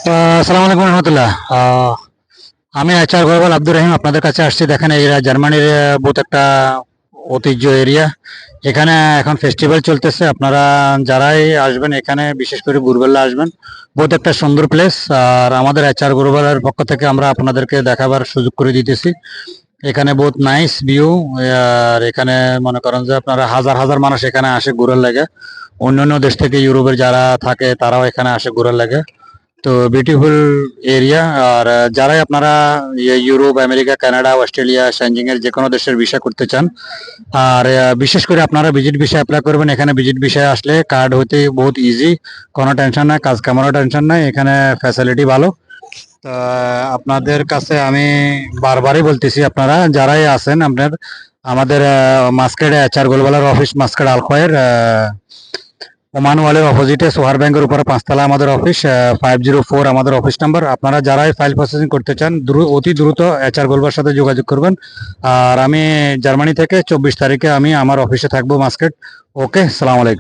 আসসালামু আলাইকুম রহমতুল্লাহ। আমি এইচআর গ্লোবাল আব্দুর রহিম আপনাদের কাছে আসছি। দেখেন এরা জার্মানির বহুত একটা ঐতিহ্য এরিয়া। এখানে এখন ফেস্টিভ্যাল চলতেছে। আপনারা যারাই আসবেন এখানে বিশেষ করে ভোরবেলা আসবেন। বহুত একটা সুন্দর প্লেস। আর আমাদের এইচআর গ্লোবালের পক্ষ থেকে আমরা আপনাদেরকে দেখাবার সুযোগ করে দিতেছি। এখানে বহুত নাইস ভিউ। আর এখানে মনে করেন যে আপনারা হাজার হাজার মানুষ এখানে আসে ঘোরার লাগে। অন্যান্য দেশ থেকে ইউরোপের যারা থাকে তারাও এখানে আসে ঘোরার লাগে। তো বিউটিফুল এরিয়া। আর যারাই আপনারা Europe, America, Canada, Australia, Schengen এর যে কোনো দেশের ভিসা করতে চান, আর বিশেষ করে আপনারা ভিজিট ভিসা অ্যাপ্লাই করবেন। এখানে ভিজিট ভিসা আসলে কার্ড হতে বহুত ইজি, কোনো টেনশন নাই, কাজ কামারও টেনশন নাই, এখানে ফ্যাসিলিটি ভালো। তা আপনাদের কাছে আমি বারবারই বলতেছি, আপনারা যারাই আছেন আপনার আমাদের মাস্কেড এইচআর গোলবালার অফিস, মাস্কেড আলখয়ের ওমান ওয়ালের অপোজিটে সোহার ব্যাংকের উপরে 5 তলা আমাদের অফিস, 504 আমাদের অফিস নাম্বার। আপনারা যারাই ফাইল প্রসেসিং করতে চান অতি দ্রুত এইচআর গোলবার সাথে যোগাযোগ করবেন। আর আমি জার্মানি থেকে 24 তারিখে আমি আমার অফিসে থাকবো মাস্কেট। ওকে, সালাম আলাইকুম।